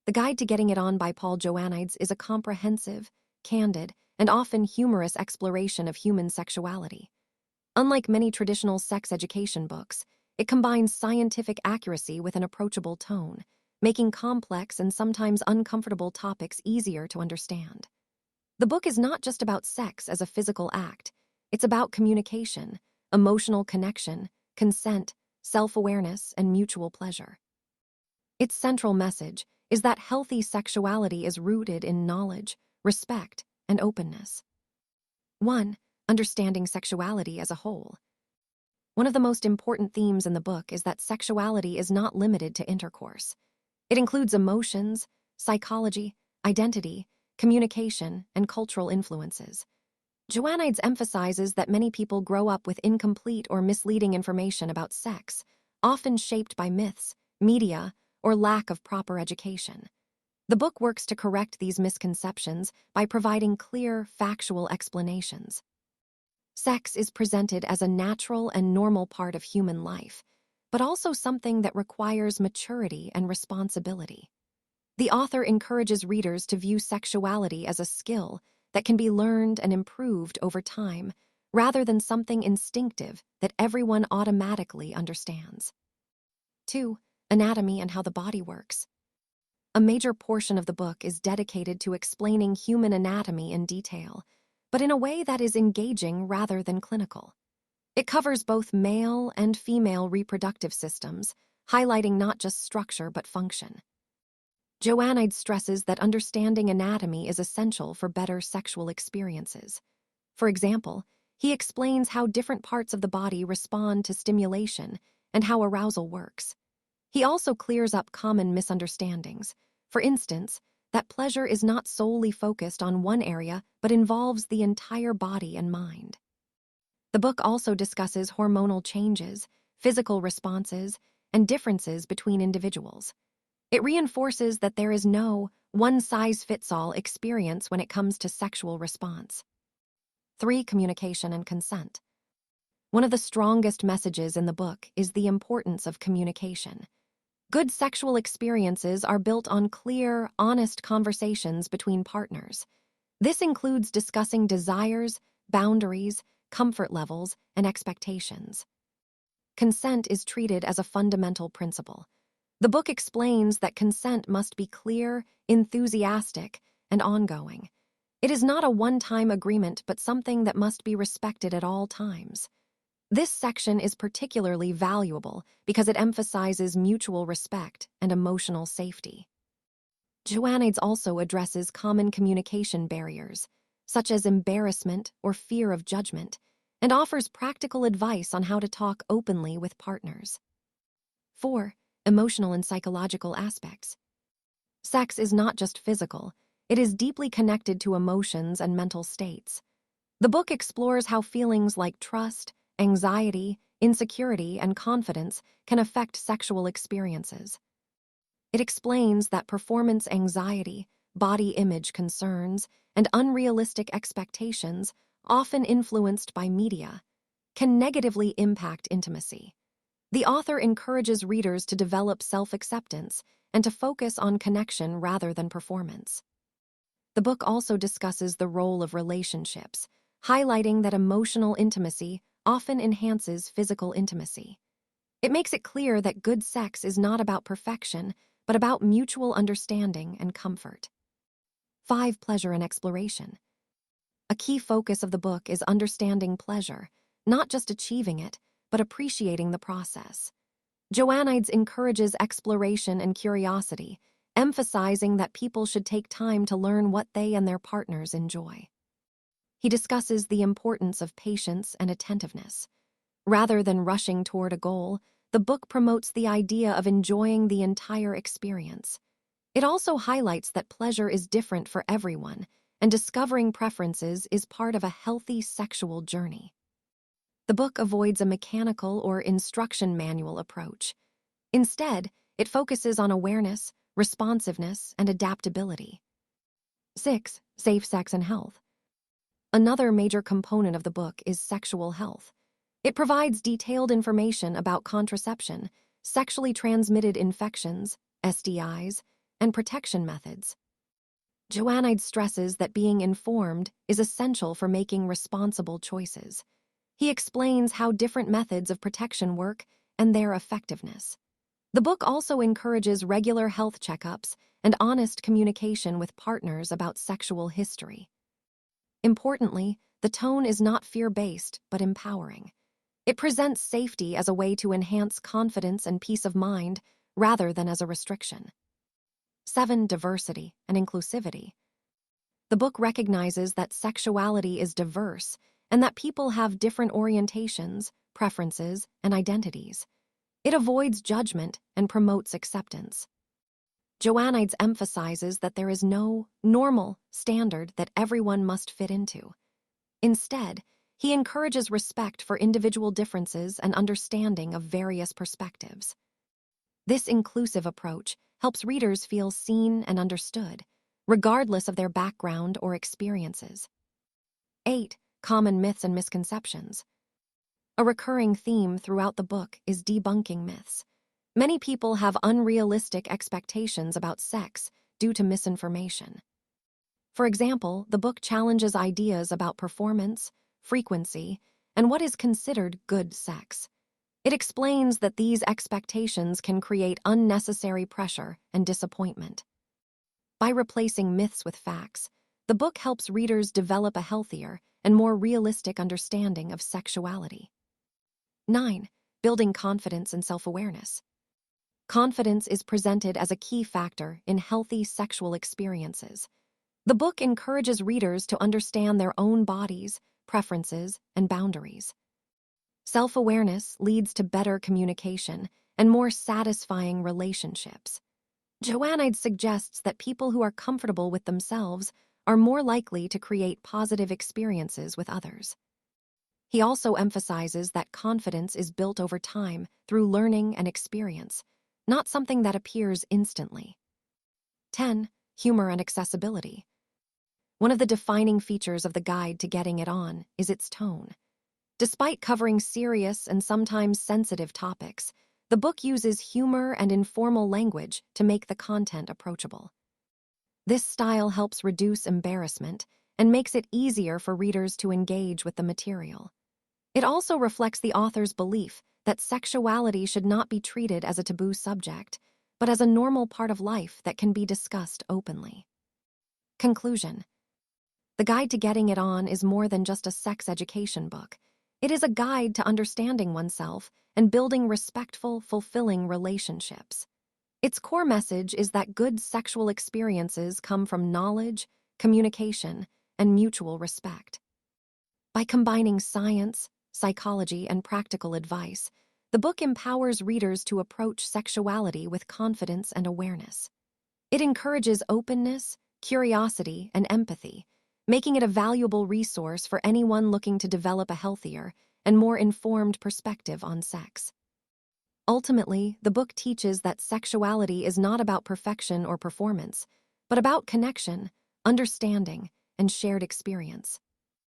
The Guide to Getting It On by Paul Joannides is a comprehensive, candid, and often humorous exploration of human sexuality. Unlike many traditional sex education books, it combines scientific accuracy with an approachable tone, making complex and sometimes uncomfortable topics easier to understand. The book is not just about sex as a physical act, it's about communication, emotional connection, consent, self-awareness, and mutual pleasure. Its central message is that healthy sexuality is rooted in knowledge, respect, and openness. 1. Understanding sexuality as a whole. One of the most important themes in the book is that sexuality is not limited to intercourse. It includes emotions, psychology, identity, communication, and cultural influences. Joannides emphasizes that many people grow up with incomplete or misleading information about sex, often shaped by myths, media, or lack of proper education. The book works to correct these misconceptions by providing clear, factual explanations. Sex is presented as a natural and normal part of human life, but also something that requires maturity and responsibility. The author encourages readers to view sexuality as a skill that can be learned and improved over time, rather than something instinctive that everyone automatically understands. 2. Anatomy and how the body works. A major portion of the book is dedicated to explaining human anatomy in detail, but in a way that is engaging rather than clinical. It covers both male and female reproductive systems, highlighting not just structure but function. Joannides stresses that understanding anatomy is essential for better sexual experiences. For example, he explains how different parts of the body respond to stimulation and how arousal works. He also clears up common misunderstandings. For instance, that pleasure is not solely focused on one area but involves the entire body and mind. The book also discusses hormonal changes, physical responses, and differences between individuals. It reinforces that there is no one-size-fits-all experience when it comes to sexual response. 3. Communication and consent. One of the strongest messages in the book is the importance of communication. Good sexual experiences are built on clear, honest conversations between partners. This includes discussing desires, boundaries, comfort levels, and expectations. Consent is treated as a fundamental principle. The book explains that consent must be clear, enthusiastic, and ongoing. It is not a one-time agreement but something that must be respected at all times. This section is particularly valuable because it emphasizes mutual respect and emotional safety. Joannides also addresses common communication barriers, such as embarrassment or fear of judgment, and offers practical advice on how to talk openly with partners. 4. Emotional and psychological aspects. Sex is not just physical, it is deeply connected to emotions and mental states. The book explores how feelings like trust, anxiety, insecurity, and confidence can affect sexual experiences. It explains that performance anxiety, body image concerns, and unrealistic expectations, often influenced by media, can negatively impact intimacy. The author encourages readers to develop self-acceptance and to focus on connection rather than performance. The book also discusses the role of relationships, highlighting that emotional intimacy often enhances physical intimacy. It makes it clear that good sex is not about perfection, but about mutual understanding and comfort. 5. Pleasure and exploration. A key focus of the book is understanding pleasure, not just achieving it, but appreciating the process. Joannides encourages exploration and curiosity, emphasizing that people should take time to learn what they and their partners enjoy. He discusses the importance of patience and attentiveness. Rather than rushing toward a goal, the book promotes the idea of enjoying the entire experience. It also highlights that pleasure is different for everyone, and discovering preferences is part of a healthy sexual journey. The book avoids a mechanical or instruction manual approach. Instead, it focuses on awareness, responsiveness, and adaptability. 6. Safe sex and health. Another major component of the book is sexual health. It provides detailed information about contraception, sexually transmitted infections, STIs, and protection methods. Joanide stresses that being informed is essential for making responsible choices. He explains how different methods of protection work and their effectiveness. The book also encourages regular health checkups and honest communication with partners about sexual history. Importantly, the tone is not fear-based, but empowering. It presents safety as a way to enhance confidence and peace of mind rather than as a restriction. 7. Diversity and inclusivity. The book recognizes that sexuality is diverse and that people have different orientations, preferences, and identities. It avoids judgment and promotes acceptance. Joannides emphasizes that there is no normal standard that everyone must fit into. Instead, he encourages respect for individual differences and understanding of various perspectives. This inclusive approach helps readers feel seen and understood, regardless of their background or experiences. 8. Common myths and misconceptions. A recurring theme throughout the book is debunking myths. Many people have unrealistic expectations about sex due to misinformation. For example, the book challenges ideas about performance, frequency, and what is considered good sex. It explains that these expectations can create unnecessary pressure and disappointment. By replacing myths with facts, the book helps readers develop a healthier and more realistic understanding of sexuality. 9. Building confidence and self-awareness. Confidence is presented as a key factor in healthy sexual experiences. The book encourages readers to understand their own bodies, preferences, and boundaries. Self-awareness leads to better communication and more satisfying relationships. Joanide suggests that people who are comfortable with themselves are more likely to create positive experiences with others. He also emphasizes that confidence is built over time through learning and experience, not something that appears instantly. 10. Humor and accessibility. One of the defining features of the Guide to Getting It On is its tone. Despite covering serious and sometimes sensitive topics, the book uses humor and informal language to make the content approachable. This style helps reduce embarrassment and makes it easier for readers to engage with the material. It also reflects the author's belief that sexuality should not be treated as a taboo subject, but as a normal part of life that can be discussed openly. Conclusion. The Guide to Getting It On is more than just a sex education book. It is a guide to understanding oneself and building respectful, fulfilling relationships. Its core message is that good sexual experiences come from knowledge, communication, and mutual respect. By combining science, psychology, and practical advice, the book empowers readers to approach sexuality with confidence and awareness. It encourages openness, curiosity, and empathy, making it a valuable resource for anyone looking to develop a healthier and more informed perspective on sex. Ultimately, the book teaches that sexuality is not about perfection or performance, but about connection, understanding, and shared experience.